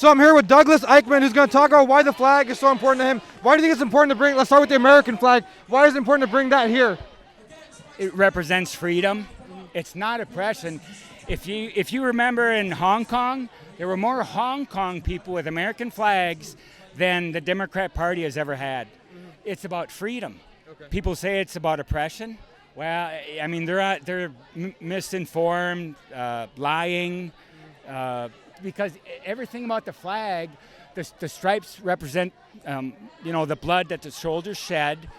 So I'm here with Douglas Eichmann, who's going to talk about why the flag is so important to him. Why do you think it's important to bring, let's start with the American flag. Why is it important to bring that here? It represents freedom. It's not oppression. If you remember in Hong Kong, there were more Hong Kong people with American flags than the Democrat Party has ever had. It's about freedom. Okay. People say it's about oppression. Well, I mean, they're misinformed, lying, because everything about the flag, the stripes represent, the blood that the soldiers shed.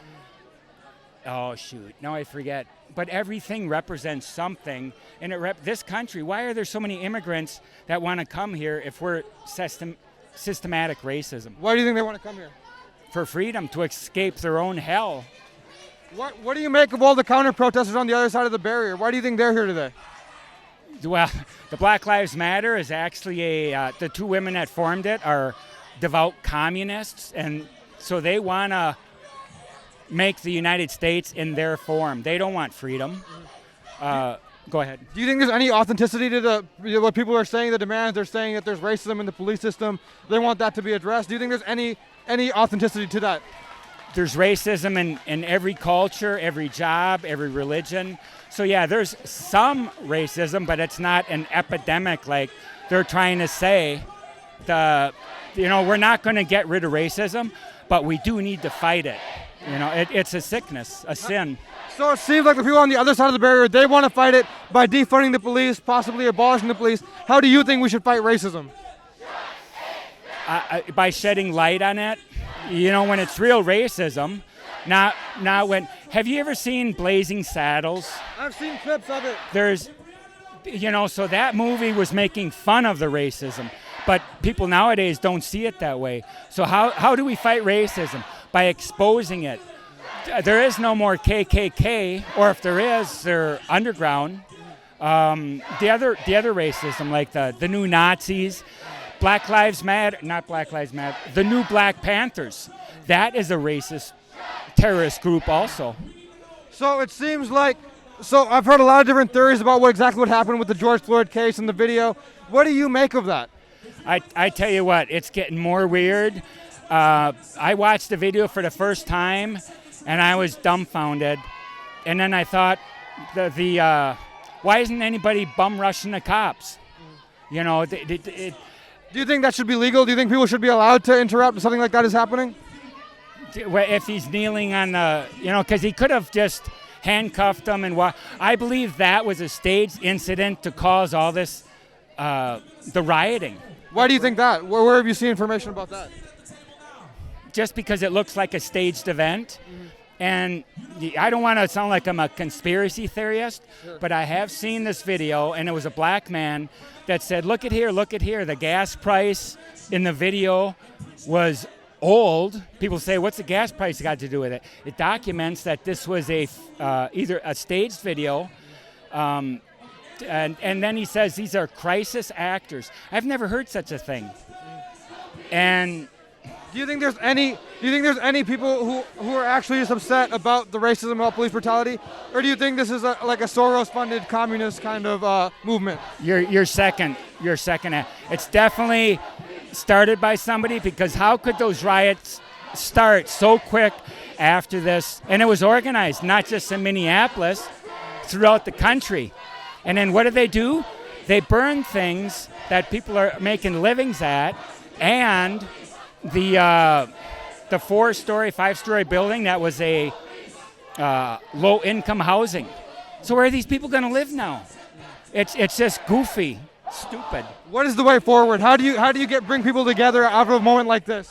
Oh, shoot, now I forget. But everything represents something, and this country, why are there so many immigrants that want to come here if we're systematic racism? Why do you think they want to come here? For freedom, to escape their own hell. What do you make of all the counter-protesters on the other side of the barrier? Why do you think they're here today? Well, the Black Lives Matter is actually the two women that formed it are devout communists, and so they want to make the United States in their form. They don't want freedom. Go ahead. Do you think there's any authenticity to what people are saying, the demands? They're saying that there's racism in the police system. They want that to be addressed. Do you think there's any authenticity to that? There's racism in every culture, every job, every religion. So yeah, there's some racism, but it's not an epidemic like they're trying to say. We're not going to get rid of racism, but we do need to fight it. It's a sickness, a sin. So it seems like the people on the other side of the barrier, they want to fight it by defunding the police, possibly abolishing the police. How do you think we should fight racism? By shedding light on it. When it's real racism, not when. Have you ever seen Blazing Saddles? I've seen clips of it. So that movie was making fun of the racism, but people nowadays don't see it that way. So how do we fight racism? By exposing it. There is no more KKK, or if there is, they're underground. The other racism, like the new Nazis. Black Lives Matter, not Black Lives Matter, the new Black Panthers. That is a racist terrorist group also. So it seems like, I've heard a lot of different theories about what happened with the George Floyd case and the video. What do you make of that? I tell you what, it's getting more weird. I watched the video for the first time, and I was dumbfounded. And then I thought, why isn't anybody bum rushing the cops? Do you think that should be legal? Do you think people should be allowed to interrupt if something like that is happening? If he's kneeling on because he could have just handcuffed them and I believe that was a staged incident to cause all this, the rioting. Why do you think that? Where have you seen information about that? Just because it looks like a staged event. Mm-hmm. And I don't want to sound like I'm a conspiracy theorist, but I have seen this video, and it was a black man that said, look at here, the gas price in the video was old. People say, what's the gas price got to do with it? It documents that this was either a staged video, and then he says these are crisis actors. I've never heard such a thing. And do you think there's any people who are actually just upset about the racism, about police brutality, or do you think this is like a Soros-funded communist kind of movement? You're second. It's definitely started by somebody, because how could those riots start so quick after this? And it was organized not just in Minneapolis, throughout the country. And then what do? They burn things that people are making livings at, and the 4-story, 5-story building that was a low-income housing. So where are these people going to live now? It's just goofy, stupid. What is the way forward? How do you bring people together out of a moment like this?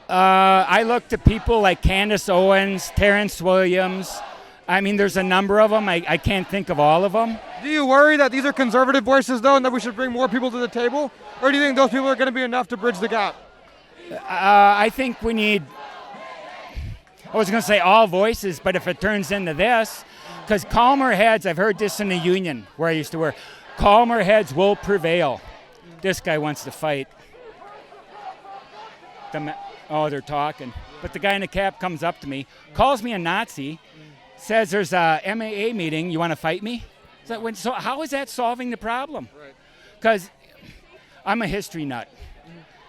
I look to people like Candace Owens, Terrence Williams. I mean, there's a number of them. I can't think of all of them. Do you worry that these are conservative voices, though, and that we should bring more people to the table? Or do you think those people are going to be enough to bridge the gap? I think we need, I was going to say all voices, but if it turns into this, because calmer heads, I've heard this in the union where I used to work, calmer heads will prevail. This guy wants to fight. They're talking. But the guy in the cap comes up to me, calls me a Nazi, says there's a MAA meeting, you want to fight me? So how is that solving the problem? Because I'm a history nut.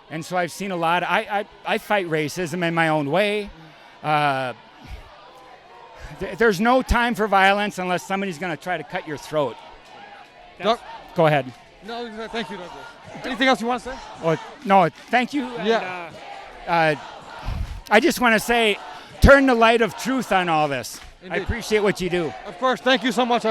And so I've seen a lot. I fight racism in my own way. There's no time for violence unless somebody's going to try to cut your throat. Go ahead. No, thank you, Douglas. Anything else you want to say? Oh, no, thank you. Yeah. And, I just want to say, turn the light of truth on all this. Indeed. I appreciate what you do. Of course. Thank you so much.